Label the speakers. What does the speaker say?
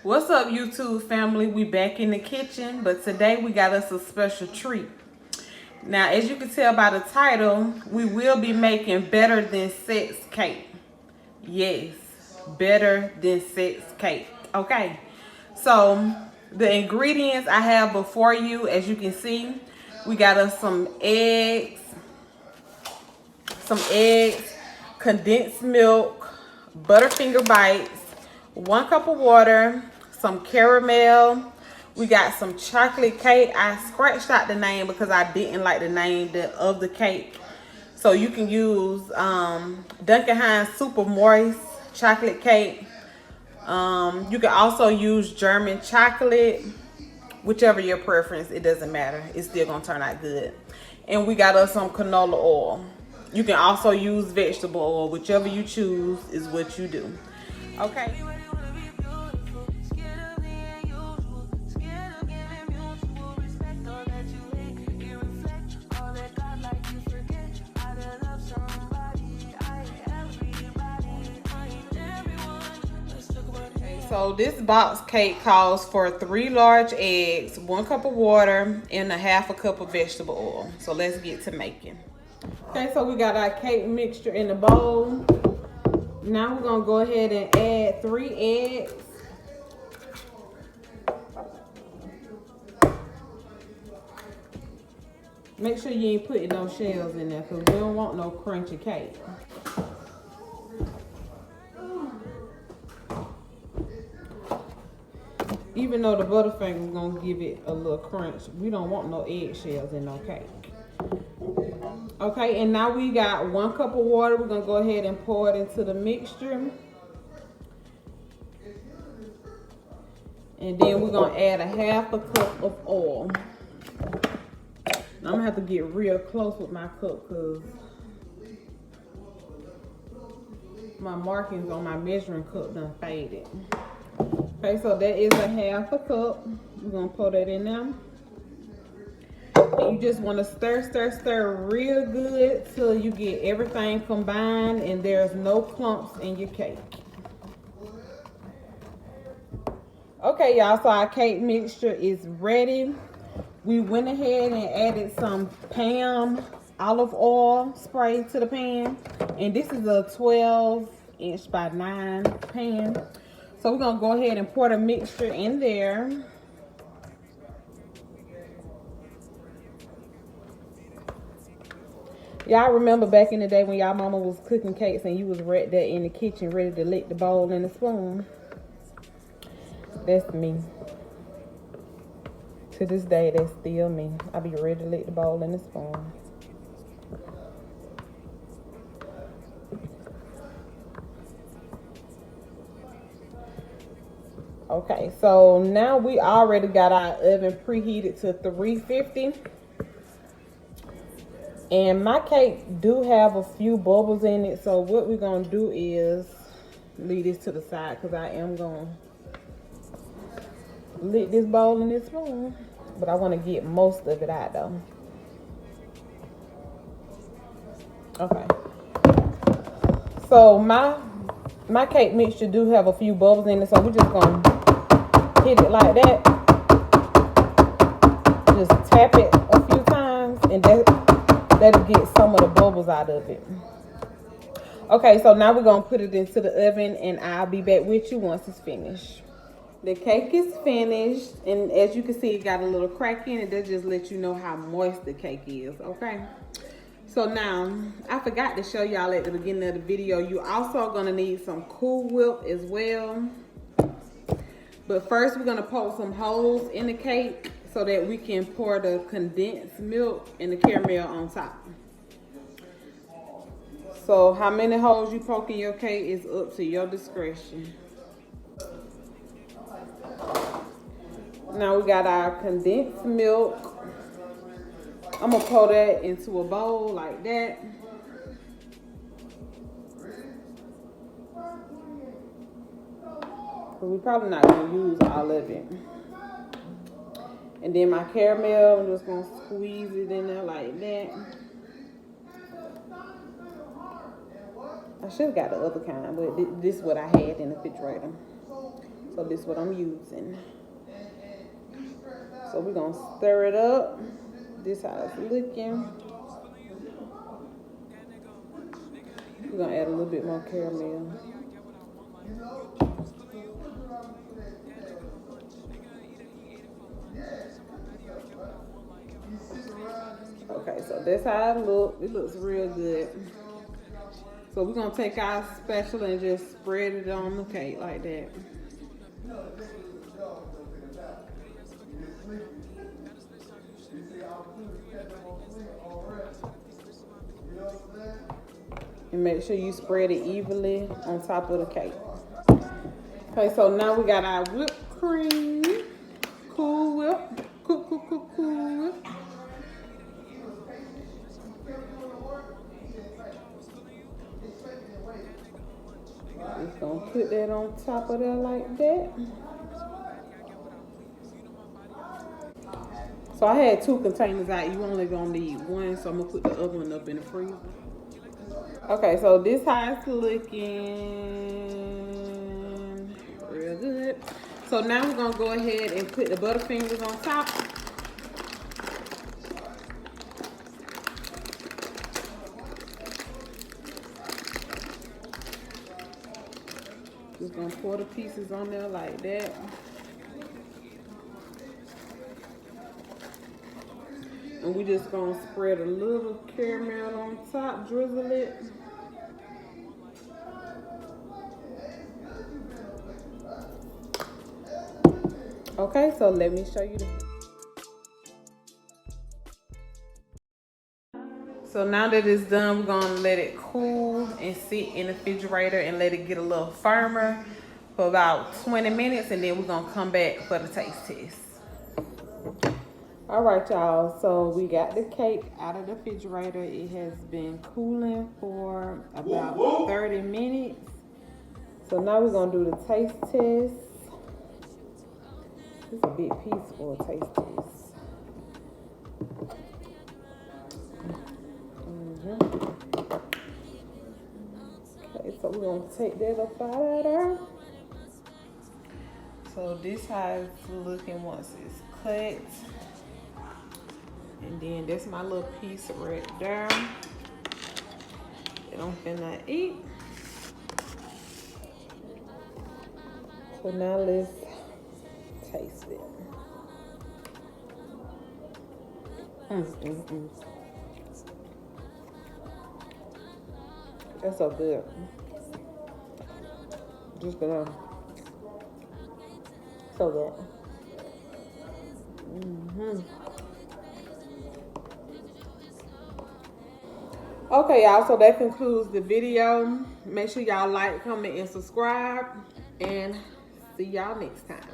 Speaker 1: What's up, YouTube family? We back in the kitchen, but today we got us a special treat. Now, as you can tell by the title, we will be making better than sex cake. Yes, better than sex cake. Okay, so the ingredients I have before you, as you can see, we got us some eggs, condensed milk, Butterfinger bites, 1 cup of water, some caramel. We got some chocolate cake. I scratched out the name because I didn't like the name of the cake. So you can use Duncan Hines Super Moist chocolate cake. You can also use German chocolate, whichever your preference. It doesn't matter. It's still gonna turn out good. And we got us some canola oil. You can also use vegetable oil. Whichever you choose is what you do. Okay. So this box cake calls for 3 large eggs, 1 cup of water, and a half a cup of vegetable oil. So let's get to making. Okay, so we got our cake mixture in the bowl. Now we're gonna go ahead and add 3 eggs. Make sure you ain't putting no shells in there because we don't want no crunchy cake. Even though the Butterfinger is gonna give it a little crunch, we don't want no eggshells in no cake. Okay, and now we got 1 cup of water. We're gonna go ahead and pour it into the mixture. And then we're gonna add a half a cup of oil. Now, I'm gonna have to get real close with my cup because my markings on my measuring cup done faded. Okay, so that is a half a cup. We're gonna pour that in there. And you just want to stir real good till you get everything combined and there's no clumps in your cake. Okay, y'all, so our cake mixture is ready. We went ahead and added some Pam olive oil spray to the pan. And this is a 12" by 9" pan. So we're gonna go ahead and pour the mixture in there. Y'all remember back in the day when y'all mama was cooking cakes and you was right there in the kitchen ready to lick the bowl and the spoon? That's me. To this day, that's still me. I be ready to lick the bowl and the spoon. Okay, so now we already got our oven preheated to 350. And my cake do have a few bubbles in it. So what we're going to do is leave this to the side because I am going to lick this bowl and this spoon. But I want to get most of it out though. Okay. So my cake mixture do have a few bubbles in it. So we're just going to hit it like that. Just tap it a few times and that'll get some of the bubbles out of it. Okay, so now we're going to put it into the oven and I'll be back with you once it's finished. The cake is finished and as you can see it got a little crack in it. That just lets you know how moist the cake is, okay? So now, I forgot to show y'all at the beginning of the video, you also going to need some Cool Whip as well. But first we're going to poke some holes in the cake so that we can pour the condensed milk and the caramel on top. So how many holes you poke in your cake is up to your discretion. Now we got our condensed milk. I'm gonna pour that into a bowl like that. But we're probably not gonna use all of it. And then my caramel, I'm just gonna squeeze it in there like that. I should have got the other kind, but this is what I had in the refrigerator. So this is what I'm using. So we're gonna stir it up. This how it's looking. We're gonna add a little bit more caramel. Okay, so that's how it looks. It looks real good. So we're gonna take our spatula and just spread it on the cake like that. And make sure you spread it evenly on top of the cake. Okay, so now we got our whipped cream. Cool Whip. Cool Whip. Just gonna put that on top of there like that. So I had 2 containers out. You only gonna need 1, so I'm gonna put the other one up in the freezer. Okay, so this how it's looking. Real good. So now we're gonna go ahead and put the Butterfingers on top. Just gonna pour the pieces on there like that. And we just gonna spread a little caramel on top, drizzle it. Okay, so let me show you the. So now that it's done, we're gonna let it cool and sit in the refrigerator and let it get a little firmer for about 20 minutes, and then we're gonna come back for the taste test. All right, y'all, so we got the cake out of the refrigerator. It has been cooling for about 30 minutes. So now we're gonna do the taste test. This is a big piece for a taste test. Okay, so we're gonna take that up out of there. So this how it's looking once it's cut. And then that's my little piece right there that I'm finna eat. So now let's taste it. That's so good. Just gonna, so good. Okay, y'all, so that concludes the video. Make sure y'all like, comment, and subscribe, and see y'all next time.